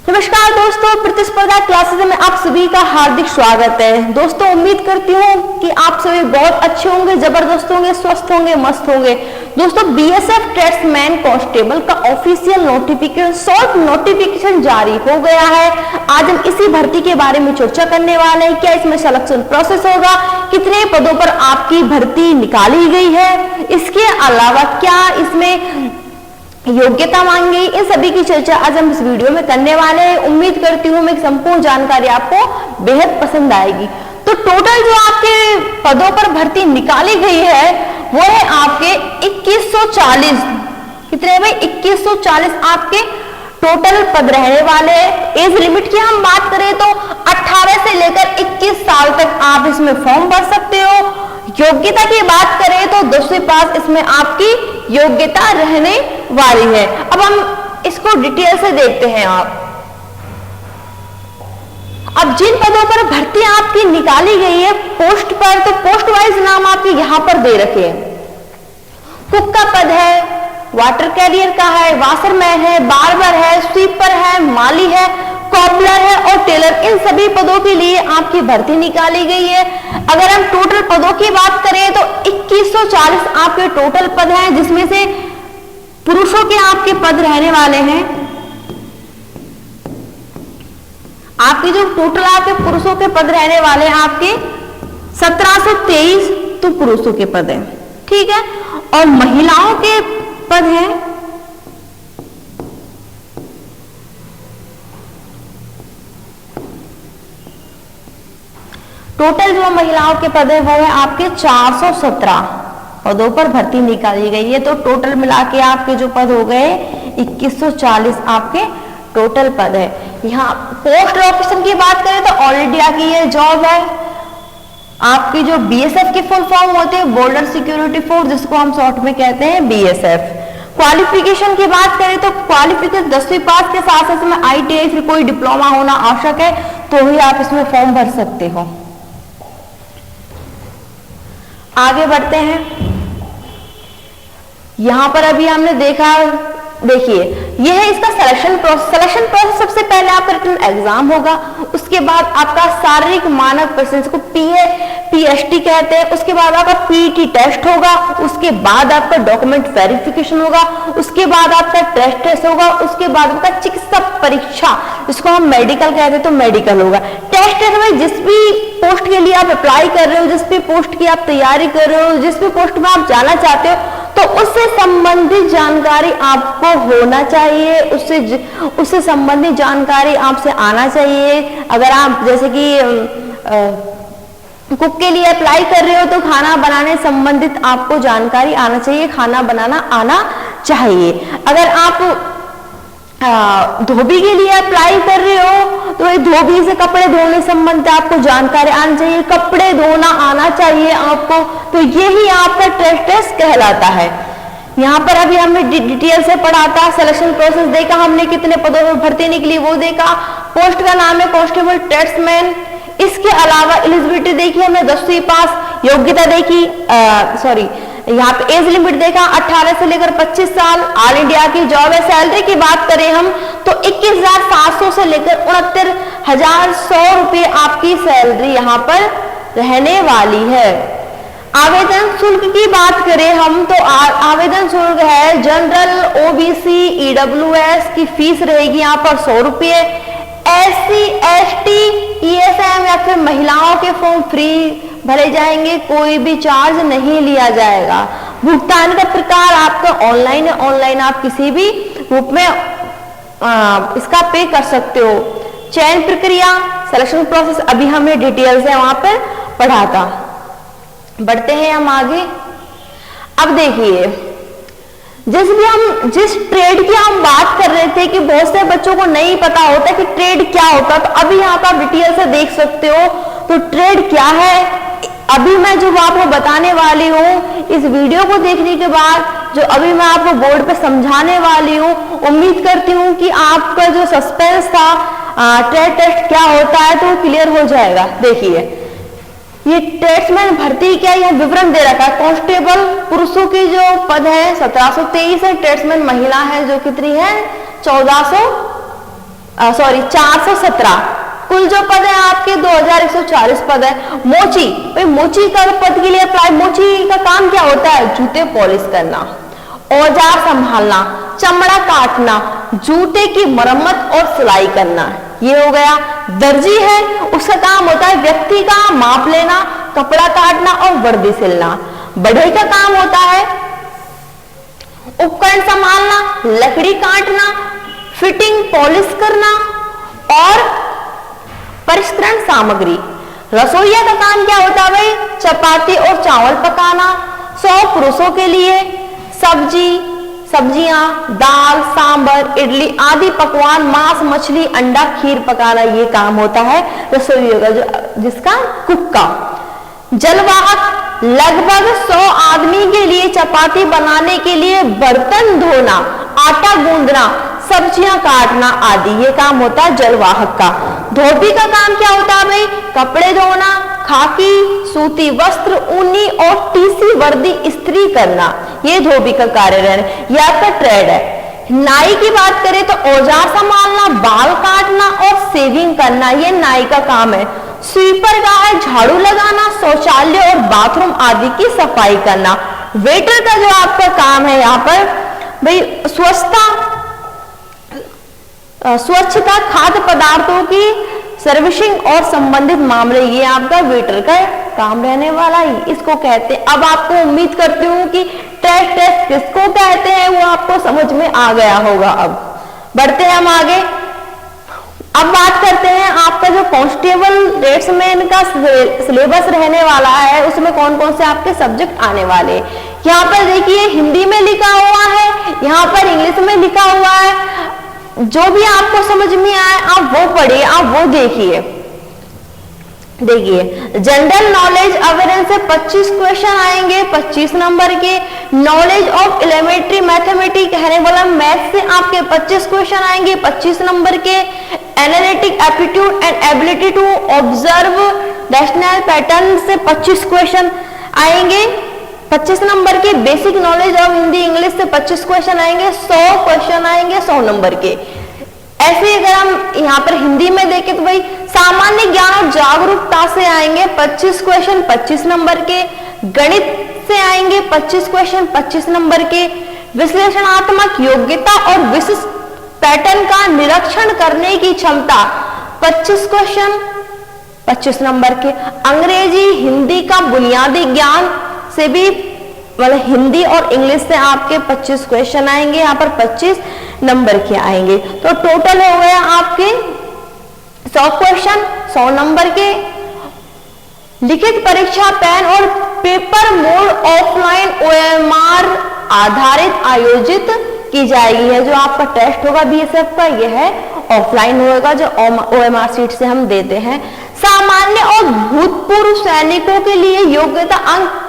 नमस्कार दोस्तों, प्रतिस्पर्धा क्लासेस में आप सभी का हार्दिक स्वागत है। दोस्तों, उम्मीद करती हूँ कि आप सभी बहुत अच्छे होंगे, जबरदस्त होंगे, स्वस्थ होंगे, मस्त होंगे। दोस्तों, बीएसएफ ट्रेड्समैन कांस्टेबल का ऑफिशियल नोटिफिकेशन शॉर्ट नोटिफिकेशन जारी हो गया है। आज हम इसी भर्ती के बारे में चर्चा करने वाले हैं। क्या इसमें सिलेक्शन प्रोसेस होगा, कितने पदों पर आपकी भर्ती निकाली गई है, इसके अलावा क्या इसमें योग्यता मांगी गई, इन सभी की चर्चा आज हम इस वीडियो में करने वाले हैं। उम्मीद करती हूँ मैं संपूर्ण जानकारी आपको बेहद पसंद आएगी। तो टोटल जो आपके पदों पर भर्ती निकाली गई है वो है आपके 2140। कितने भाई? 2140 आपके टोटल पद रहने वाले हैं। एज लिमिट की हम बात करें तो 18 से लेकर 21 साल तक आप इसमें फॉर्म भर सकते हो। योग्यता की बात करें तो 10वीं पास इसमें आपकी योग्यता रहने वाली है। अब हम इसको डिटेल से देखते हैं। अब जिन पदों पर भर्ती आपकी निकाली गई है पोस्ट पर, तो पोस्ट वाइज नाम आपके यहां पर दे रखे हैं। कुक का पद है, वाटर कैरियर का है, वाशरमैन है, बार्बर है, स्वीपर है, माली है, कॉपलर है और टेलर। इन सभी पदों के लिए आपकी भर्ती निकाली गई है। अगर हम टोटल पदों की बात करें तो 2140 आपके टोटल पद हैं, जिसमें से पुरुषों के आपके पद रहने वाले हैं। आपके जो टोटल आपके पुरुषों के पद रहने वाले हैं आपके 1723 तो पुरुषों के पद हैं, ठीक है। और महिलाओं के पद हैं टोटल जो महिलाओं के पद है वो है आपके 417 पदों पर भर्ती निकाली गई है। तो टोटल मिला के आपके जो पद हो गए 2140 आपके टोटल पद है। यहाँ पोस्ट ऑफिसर की बात करें तो ऑल इंडिया की ये जॉब है। आपकी जो बीएसएफ की फुल फॉर्म होती है बॉर्डर सिक्योरिटी फोर्स, जिसको हम शॉर्ट में कहते हैं बीएसएफ। क्वालिफिकेशन की बात करें तो क्वालिफिकेशन 10वीं पास के साथ साथ इसमें आईटीआई फिर कोई डिप्लोमा होना आवश्यक है, तो ही आप इसमें फॉर्म भर सकते हो। आगे बढ़ते हैं। यहां पर अभी हमने देखा, देखिए यह है इसका सिलेक्शन प्रोसेस। सिलेक्शन प्रोसेस सबसे पहले आपका रिटन एग्जाम होगा, उसके बाद आपका शारीरिक मानव प्रश्न को पीएसटी कहते हैं, उसके बाद आपका पीटी टेस्ट होगा, उसके बाद आपका डॉक्यूमेंट वेरिफिकेशन होगा, उसके बाद आपका टेस्ट होगा, उसके बाद आपका चिकित्सा परीक्षा जिसको हम मेडिकल कहते हैं तो मेडिकल होगा। टेस्ट में जिस भी पोस्ट के लिए आप अप्लाई कर रहे हो, जिस भी पोस्ट की आप तैयारी कर रहे हो, जिस भी पोस्ट में आप जाना चाहते हो, तो उससे संबंधित जानकारी आपको होना चाहिए, उससे संबंधित जानकारी आपसे आना चाहिए। अगर आप जैसे कि कुक के लिए अप्लाई कर रहे हो तो खाना बनाने संबंधित आपको जानकारी आना चाहिए, खाना बनाना आना चाहिए। अगर आप धोबी के लिए अप्लाई कर रहे हो तो धोबी से कपड़े धोने संबंधित आपको जानकारी आनी चाहिए, कपड़े धोना आना चाहिए आपको। तो यही आपका टेस्ट कहलाता है। यहाँ पर अभी हमने डिटेल से पढ़ा था, सिलेक्शन प्रोसेस देखा हमने, कितने पदों में भर्ती निकली वो देखा। पोस्ट का नाम है कांस्टेबल ट्रेड्समैन। इसके अलावा एलिजिबिलिटी देखी हमने 10वीं पास, योग्यता देखी यहाँ पे एज लिमिट देखा 18 से लेकर 25 साल, ऑल इंडिया की जॉब है। सैलरी की बात करें हम तो 21,700 से लेकर 69,100 रुपये आपकी सैलरी यहाँ पर रहने वाली है। आवेदन शुल्क की बात करें हम तो आवेदन शुल्क है जनरल, ओबीसी, ईडब्ल्यूएस की फीस रहेगी यहाँ पर 100 रुपये। एससी, एसटी, ईएसएम या फिर महिलाओं के फॉर्म फ्री भरे जाएंगे, कोई भी चार्ज नहीं लिया जाएगा। भुगतान का प्रकार आपका ऑनलाइन है, ऑनलाइन आप किसी भी रूप में इसका पे कर सकते हो। चयन प्रक्रिया, सिलेक्शन प्रोसेस अभी हमने डिटेल से वहां पर पढ़ा था। बढ़ते हैं हम आगे। अब देखिए जिस ट्रेड की हम बात कर रहे थे कि बहुत से बच्चों को नहीं पता होता कि ट्रेड क्या होता, तो अभी यहाँ पर आप डिटेल से देख सकते हो। तो ट्रेड क्या है अभी मैं जो आपको बताने वाली हूँ, इस वीडियो को देखने के बाद जो अभी मैं आपको बोर्ड पे समझाने वाली हूँ, उम्मीद करती हूँ कि आपका जो सस्पेंस था ट्रेड टेस्ट क्या होता है तो वो क्लियर हो जाएगा। देखिए ये ट्रेड्समैन भर्ती क्या, यह विवरण दे रखा है। कांस्टेबल पुरुषों की जो पद है 1723 है, ट्रेड्समैन महिला है जो कितनी है 1400 सॉरी 417, कुल जो पद है आपके 2140 पद है। मोची, भाई मोची का पद के लिए अप्लाई, मोची का काम क्या होता है? जूते पॉलिश करना, औजार संभालना, चमड़ा काटना, जूते की मरम्मत और सिलाई करना, ये हो गया। दर्जी है, उसका काम होता है व्यक्ति का माप लेना, कपड़ा काटना और वर्दी सिलना। बढ़ई का काम होता है उपकरण संभालना, लकड़ी काटना, फिटिंग पॉलिश करना और परिष्करण सामग्री। रसोइया का काम क्या होता है भाई? चपाती और चावल पकाना। 100 पुरुषों के लिए सब्जियां, दाल, सांबर, इडली आदि पकवान, मांस, मछली, अंडा, खीर पकाना, ये काम होता है रसोइया का, जिसका कुक का। जलवाहक, लगभग 100 आदमी के लिए चपाती बनाने के लिए बर्तन धोना, आटा गूंदना, सब्जियां काटना आदि, ये काम होता है जलवाहक का। धोबी का काम क्या होता है भाई? कपड़े धोना, खाकी, सूती वस्त्र, ऊनी और टीसी वर्दी इस्त्री करना, ये धोबी का कार्य है, यह आपका ट्रेड है। नाई की बात करें तो औजार संभालना, बाल काटना और सेविंग करना, ये नाई का काम है। स्वीपर का है झाड़ू लगाना, शौचालय और बाथरूम आदि की सफाई करना। वेटर का जो आपका काम है यहाँ पर भाई स्वच्छता, खाद्य पदार्थों की सर्विसिंग और संबंधित मामले, ये आपका वेटर का काम रहने वाला ही, इसको कहते हैं। अब आपको उम्मीद करती हूँ कि टेस्ट किसको कहते हैं वो आपको समझ में आ गया होगा। अब बढ़ते हैं हम आगे। अब बात करते हैं आपका जो कांस्टेबल रेट्समैन का सिलेबस रहने वाला है, उसमें कौन कौन से आपके सब्जेक्ट आने वाले। यहाँ पर देखिए हिंदी में लिखा हुआ है, यहाँ पर इंग्लिश में लिखा हुआ है। जो भी आपको समझ में आए आप वो पढ़िए, आप वो देखिए। जनरल नॉलेज अवेयरनेस से 25 क्वेश्चन आएंगे 25 नंबर के। नॉलेज ऑफ एलिमेंट्री मैथमेटिक्स कहने वाला मैथ से आपके 25 क्वेश्चन आएंगे 25 नंबर के। Analytic aptitude and ability to observe rational pattern से 25 क्वेश्चन आएंगे 25 नंबर के। Basic knowledge of Hindi English से 25 क्वेश्चन आएंगे, 100 क्वेश्चन आएंगे 100 नंबर के। ऐसे अगर हम यहाँ पर हिंदी में देखें तो भाई सामान्य ज्ञान और जागरूकता से आएंगे 25 क्वेश्चन 25 नंबर के। गणित से आएंगे 25 क्वेश्चन 25 नंबर के। विश्लेषणात्मक योग्यता और विशिष्ट पैटर्न का निरीक्षण करने की क्षमता 25 क्वेश्चन 25 नंबर के। अंग्रेजी हिंदी का बुनियादी ज्ञान से भी मतलब हिंदी और इंग्लिश से आपके 25 क्वेश्चन आएंगे, यहाँ पर 25 नंबर के आएंगे। तो टोटल हो गया आपके 100 क्वेश्चन 100 नंबर के। लिखित परीक्षा पेन और पेपर मोड ऑफलाइन OMR आधारित आयोजित की जाएगी है। जो आपका टेस्ट होगा BSF का यह है ऑफलाइन होगा, जो OMR सीट से हम देते हैं। सामान्य और भूतपूर्व सैनिकों के लिए योग्यता अंक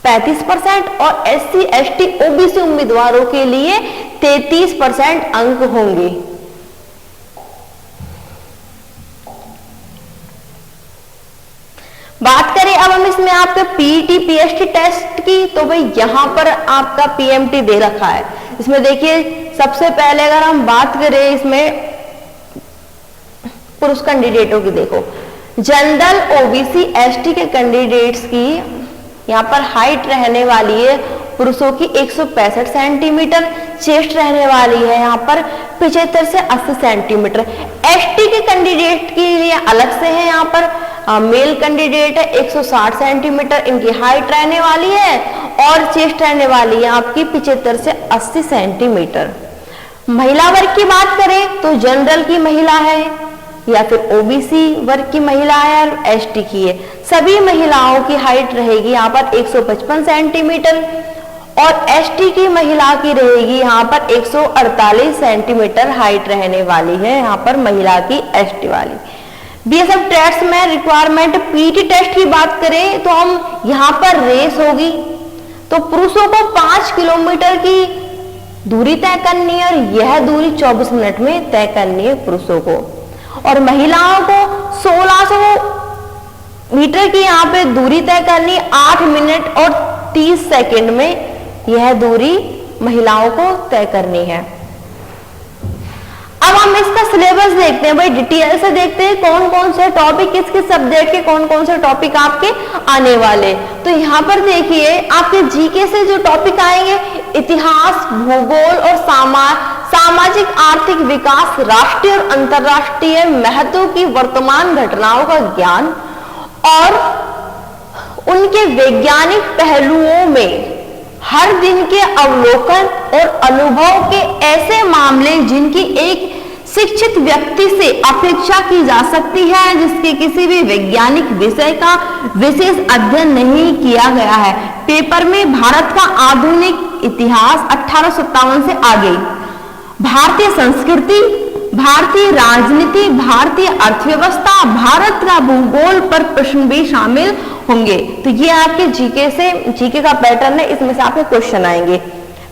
35% और SC ST OBC उम्मीदवारों के लिए 33% अंक होंगे। बात करें अब हम इसमें आपके PET PST टेस्ट की, तो भाई यहां पर आपका PMT दे रखा है। इसमें देखिए सबसे पहले अगर हम बात करें इसमें पुरुष कैंडिडेटों की, देखो जनरल OBC ST के कैंडिडेट्स की यहाँ पर हाइट रहने वाली है पुरुषों की 165 सेंटीमीटर, चेस्ट रहने वाली है यहाँ पर 75 से 80 सेंटीमीटर। ST के कैंडिडेट के लिए अलग से है, यहाँ पर मेल कैंडिडेट है 160 सेंटीमीटर इनकी हाइट रहने वाली है और चेस्ट रहने वाली है आपकी 75 से 80 सेंटीमीटर। महिला वर्ग की बात करें तो जनरल की महिला है या फिर OBC वर्ग की महिला है और ST की है। सभी महिलाओं की हाइट रहेगी यहाँ पर 155 सेंटीमीटर और ST की महिला की रहेगी यहाँ पर 148 सेंटीमीटर हाइट रहने वाली है यहाँ पर महिला की ST वाली। BSF टेस्ट में रिक्वायरमेंट PT टेस्ट की बात करें तो हम यहाँ पर रेस होगी, तो पुरुषों को 5 किलोमीटर की दूरी तय करनी है और यह दूरी 24 मिनट में तय करनी है पुरुषों को, और महिलाओं को 1600 मीटर की यहाँ पे दूरी तय करनी 8 मिनट और 30 सेकंड में यह दूरी महिलाओं को तय करनी है। अब हम इसका सिलेबस देखते हैं भाई, डिटेल से देखते हैं कौन कौन से टॉपिक, किस किस सब्जेक्ट के कौन कौन से टॉपिक आपके आने वाले। तो यहाँ पर देखिए आपके जीके से जो टॉपिक आएंगे, इतिहास, भूगोल और सामाजिक आर्थिक विकास, राष्ट्रीय और अंतरराष्ट्रीय महत्व की वर्तमान घटनाओं का ज्ञान और उनके वैज्ञानिक पहलुओं में हर दिन के अवलोकन और अनुभव के ऐसे मामले जिनकी एक शिक्षित व्यक्ति से अपेक्षा की जा सकती है, जिसके किसी भी वैज्ञानिक विषय का विशेष अध्ययन नहीं किया गया है। पेपर में भारत का आधुनिक इतिहास 1857 से आगे, भारतीय संस्कृति, भारतीय राजनीति, भारतीय अर्थव्यवस्था, भारत का भूगोल पर प्रश्न भी शामिल होंगे। तो ये आपके जीके का पैटर्न है, इसमें से आपके क्वेश्चन आएंगे।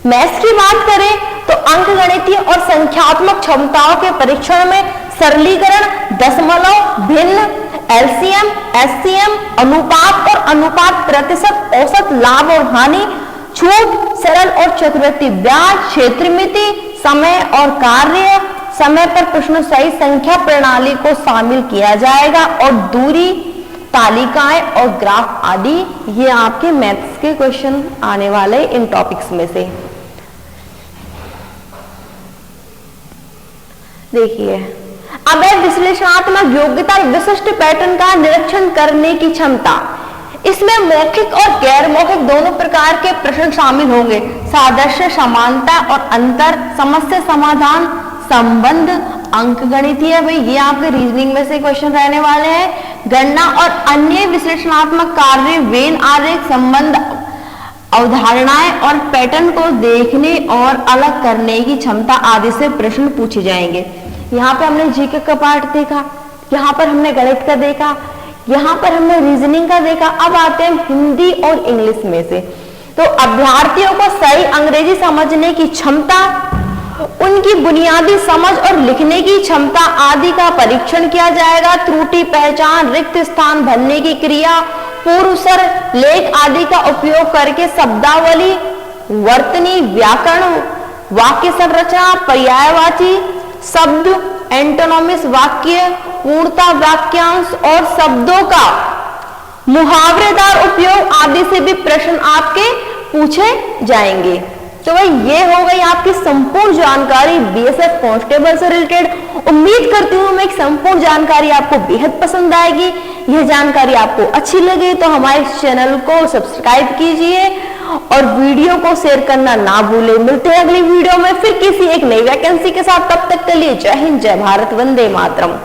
मैथ्स की बात करें तो अंकगणितीय और संख्यात्मक क्षमताओं के परीक्षण में सरलीकरण, दशमलव, भिन्न, एलसीएम, एचसीएम, अनुपात और अनुपात प्रतिशत, औसत, लाभ और हानि, छूट, सरल और चक्रवृद्धि ब्याज, क्षेत्रमिति, समय और कार्य, समय पर प्रश्न सही संख्या प्रणाली को शामिल किया जाएगा और दूरी, तालिकाएं और ग्राफ आदि, ये आपके मैथ्स के क्वेश्चन आने वाले इन टॉपिक्स में से। देखिए अब है विश्लेषणात्मक योग्यता, विशिष्ट पैटर्न का निरीक्षण करने की क्षमता। इसमें मौखिक और गैर मौखिक दोनों प्रकार के प्रश्न शामिल होंगे। सादृश्य, समानता और अंतर, समस्या समाधान, संबंध, अंकगणितीय, भाई ये आपके रीजनिंग में से क्वेश्चन रहने वाले हैं। गणना और अन्य विश्लेषणात्मक कार्य, वेन आरेख, संबंध, अवधारणाएं और पैटर्न को देखने और अलग करने की क्षमता आदि से प्रश्न पूछे जाएंगे। यहाँ पे हमने जीके का पार्ट देखा, यहाँ पर हमने गणित का देखा, यहाँ पर हमने रीजनिंग का देखा। अब आते हैं हिंदी और इंग्लिश में से। तो अभ्यर्थियों को सही अंग्रेजी समझने की क्षमता, उनकी बुनियादी समझ और लिखने की क्षमता आदि का परीक्षण किया जाएगा। त्रुटि पहचान, रिक्त स्थान भरने की क्रिया, पूर्व स्वर, लेख आदि का उपयोग करके शब्दावली, वर्तनी, व्याकरण, वाक्य संरचना, पर्यायवाची शब्द, एंटोनिम्स वाक्य, पूर्णता वाक्यांश और शब्दों का मुहावरेदार उपयोग आदि से भी प्रश्न आपके पूछे जाएंगे। तो भाई ये हो गई आपकी संपूर्ण जानकारी बीएसएफ कांस्टेबल से रिलेटेड। उम्मीद करती हूँ मैं एक संपूर्ण जानकारी आपको बेहद पसंद आएगी। यह जानकारी आपको अच्छी लगे तो हमारे चैनल को सब्सक्राइब कीजिए और वीडियो को शेयर करना ना भूले। मिलते हैं अगली वीडियो में फिर किसी एक नई वैकेंसी के साथ। तब तक के लिए जय हिंद, जय भारत, वंदे मातरम।